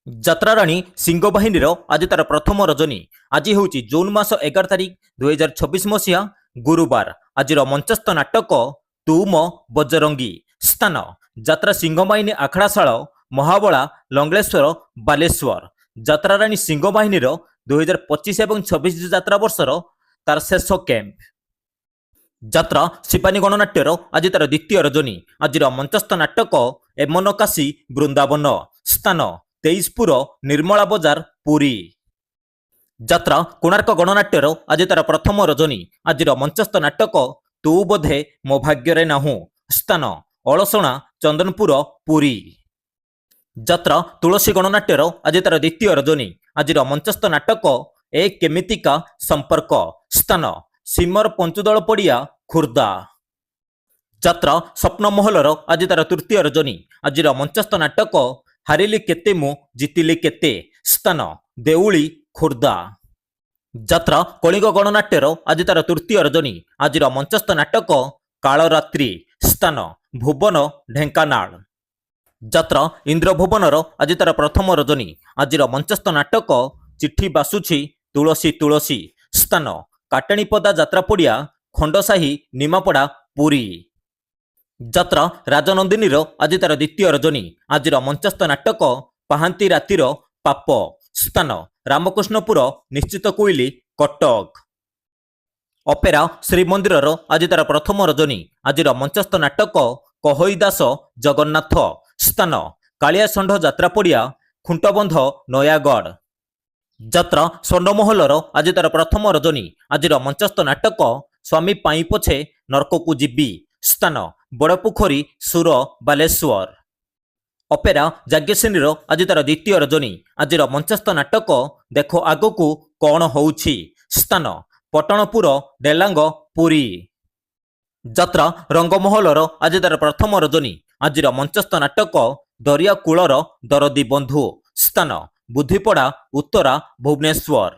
ଯାତ୍ରାରାଣୀ ସିଂହବାହିନୀର ଆଜି ତାର ପ୍ରଥମ ରଜନୀ। ଆଜି ହେଉଛି ଜୁନ୍ ମାସ 11 ତାରିଖ 2026 ମସିହା ଗୁରୁବାର। ଆଜିର ମଞ୍ଚସ୍ଥ ନାଟକ ତୁ ମୋ ବଜରଙ୍ଗୀ। ସ୍ଥାନ ଯାତ୍ରା ସିଂହବାହିନୀ ଆଖଡ଼ାଶାଳ, ମହାବଳା, ଲଙ୍ଗଳେଶ୍ୱର, ବାଲେଶ୍ୱର। ଯାତ୍ରାରାଣୀ ସିଂହବାହିନୀର 2025 ଏବଂ 26 ଯାତ୍ରା ବର୍ଷର ତାର ଶେଷ କ୍ୟାମ୍ପ। ଯାତ୍ରା ଶିବାନୀ ଗଣନାଟ୍ୟର ଆଜି ତାର ଦ୍ୱିତୀୟ ରଜନୀ। ଆଜିର ମଞ୍ଚସ୍ଥ ନାଟକ ଏମନକାଶୀ ବୃନ୍ଦାବନ। ସ୍ଥାନ ତେଇଶପୁର, ନିର୍ମଳା ବଜାର, ପୁରୀ। ଯାତ୍ରା କୋଣାର୍କ ଗଣନାଟ୍ୟର ଆଜି ତାର ପ୍ରଥମ ରଜନୀ। ଆଜିର ମଞ୍ଚସ୍ଥ ନାଟକ ତୁ ବୋଧେ ମୋ ଭାଗ୍ୟରେ ନାହୁଁ। ସ୍ଥାନ ଅଳସଣା, ଚନ୍ଦନପୁର, ପୁରୀ। ଯାତ୍ରା ତୁଳସୀ ଗଣନାଟ୍ୟର ଆଜି ତାର ଦ୍ୱିତୀୟ ରଜନୀ। ଆଜିର ମଞ୍ଚସ୍ଥ ନାଟକ ଏ କେମିତିକା ସମ୍ପର୍କ। ସ୍ଥାନ ସିମର ପଞ୍ଚୁଦଳ ପଡ଼ିଆ, ଖୋର୍ଦ୍ଧା। ଯାତ୍ରା ସ୍ୱପ୍ନମହଲର ଆଜି ତାର ତୃତୀୟ ରଜନୀ। ଆଜିର ମଞ୍ଚସ୍ଥ ନାଟକ ହାରିଲି କେତେ ମୁଁ ଜିତିଲି କେତେ। ସ୍ଥାନ ଦେଉଳି, ଖୋର୍ଦ୍ଧା। ଯାତ୍ରା କଳିଙ୍ଗ ଗଣନାଟ୍ୟର ଆଜି ତାର ତୃତୀୟ ରଜନୀ। ଆଜିର ମଞ୍ଚସ୍ଥ ନାଟକ କାଳରାତ୍ରି। ସ୍ଥାନ ଭୁବନ, ଢେଙ୍କାନାଳ। ଯାତ୍ରା ଇନ୍ଦ୍ରଭୁବନର ଆଜି ତାର ପ୍ରଥମ ରଜନୀ। ଆଜିର ମଞ୍ଚସ୍ଥ ନାଟକ ଚିଠି ବାସୁଛି ତୁଳସୀ ତୁଳସୀ। ସ୍ଥାନ କାଟଣୀପଦା ଯାତ୍ରା ପଡ଼ିଆ, ଖଣ୍ଡସାହି, ନିମାପଡ଼ା, ପୁରୀ। ଯାତ୍ରା ରାଜନନ୍ଦିନୀର ଆଜି ତାର ଦ୍ୱିତୀୟ ରଜନୀ। ଆଜିର ମଞ୍ଚସ୍ଥ ନାଟକ ପାହାନ୍ତି ରାତିର ପାପ। ସ୍ଥାନ ରାମକୃଷ୍ଣପୁର, ନିଶ୍ଚିତ କୋଇଲି, କଟକ। ଅପେରା ଶ୍ରୀମନ୍ଦିରର ଆଜି ତାର ପ୍ରଥମ ରଜନୀ। ଆଜିର ମଞ୍ଚସ୍ଥ ନାଟକ କହଇ ଦାସ ଜଗନ୍ନାଥ। ସ୍ଥାନ କାଳିଆଷଣ୍ଢ ଯାତ୍ରା ପଡ଼ିଆ, ଖୁଣ୍ଟବନ୍ଧ, ନୟାଗଡ଼। ଯାତ୍ରା ସ୍ୱର୍ଣ୍ଣମହଲର ଆଜି ତାର ପ୍ରଥମ ରଜନୀ। ଆଜିର ମଞ୍ଚସ୍ଥ ନାଟକ ସ୍ୱାମୀ ପାଇଁ ପଛେ ନର୍କକୁ ଯିବି। ସ୍ଥାନ ବଡ଼ପୋଖରୀ, ସୁର, ବାଲେଶ୍ୱର। ଅପେରା ଯାଜ୍ଞସେନୀର ଆଜି ତାର ଦ୍ୱିତୀୟ ରଜନୀ। ଆଜିର ମଞ୍ଚସ୍ଥ ନାଟକ ଦେଖ ଆଗକୁ କ'ଣ ହଉଛି। ସ୍ଥାନ ପଟଣପୁର, ଡେଲାଙ୍ଗ, ପୁରୀ। ଯାତ୍ରା ରଙ୍ଗମହଲର ଆଜି ତାର ପ୍ରଥମ ରଜନୀ। ଆଜିର ମଞ୍ଚସ୍ଥ ନାଟକ ଦରିଆ କୂଳର ଦରଦୀ ବନ୍ଧୁ। ସ୍ଥାନ ବୁଦ୍ଧିପଡ଼ା, ଉତ୍ତରା, ଭୁବନେଶ୍ୱର।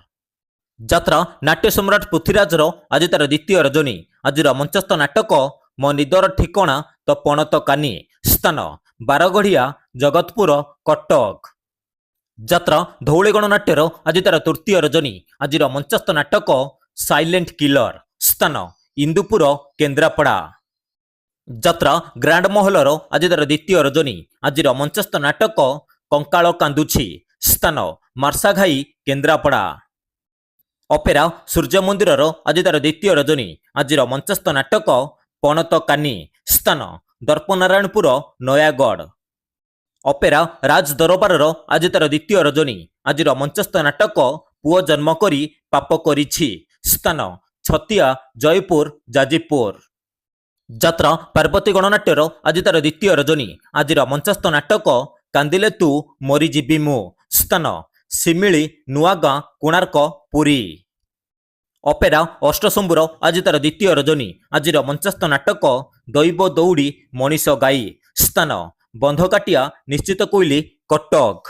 ଯାତ୍ରା ନାଟ୍ୟ ସମ୍ରାଟ ପୃଥ୍ୱୀରାଜର ଆଜି ତାର ଦ୍ୱିତୀୟ ରଜନୀ। ଆଜିର ମଞ୍ଚସ୍ଥ ନାଟକ ମୋ ନିଦର ଠିକଣା ତ ପଣତ କାନି। ସ୍ଥାନ ବାରଗଡ଼ିଆ, ଜଗତପୁର, କଟକ। ଯାତ୍ରା ଧଉଳି ଗଣନାଟ୍ୟର ଆଜି ତାର ତୃତୀୟ ରଜନୀ। ଆଜିର ମଞ୍ଚସ୍ଥ ନାଟକ ସାଇଲେଣ୍ଟ କିଲର। ସ୍ଥାନ ଇନ୍ଦୁପୁର, କେନ୍ଦ୍ରାପଡ଼ା। ଯାତ୍ରା ଗ୍ରାଣ୍ଡ ମହଲର ଆଜି ତାର ଦ୍ୱିତୀୟ ରଜନୀ। ଆଜିର ମଞ୍ଚସ୍ଥ ନାଟକ କଙ୍କାଳ କାନ୍ଦୁଛି। ସ୍ଥାନ ମାର୍ଶାଘାଇ, କେନ୍ଦ୍ରାପଡ଼ା। ଅପେରା ସୂର୍ଯ୍ୟ ମନ୍ଦିରର ଆଜି ତାର ଦ୍ୱିତୀୟ ରଜନୀ। ଆଜିର ମଞ୍ଚସ୍ଥ ନାଟକ ପଣତ କାନି। ସ୍ଥାନ ଦର୍ପନାରାୟଣପୁର, ନୟାଗଡ଼। ଅପେରା ରାଜ ଦରବାରର ଆଜି ତାର ଦ୍ୱିତୀୟ ରଜନୀ। ଆଜିର ମଞ୍ଚସ୍ଥ ନାଟକ ପୁଅ ଜନ୍ମ କରି ପାପ କରିଛି। ସ୍ଥାନ ଛତିଆ, ଜୟପୁର, ଯାଜପୁର। ଯାତ୍ରା ପାର୍ବତୀ ଗଣନାଟ୍ୟର ଆଜି ତାର ଦ୍ୱିତୀୟ ରଜନୀ। ଆଜିର ମଞ୍ଚସ୍ଥ ନାଟକ କାନ୍ଦିଲେ ତୁ ମରିଯିବି ମୁଁ। ସ୍ଥାନ ଶିମିଳି, ନୂଆଗାଁ, କୋଣାର୍କ, ପୁରୀ। ଅପେରା ଅଷ୍ଟଶମ୍ଭୁର ଆଜି ତାର ଦ୍ୱିତୀୟ ରଜନୀ। ଆଜିର ମଞ୍ଚସ୍ଥ ନାଟକ ଦୈବ ଦୌଡ଼ି ମଣିଷ ଗାଇ। ସ୍ଥାନ ବନ୍ଧକାଟିଆ, ନିଶ୍ଚିତ କୋଇଲି, କଟକ।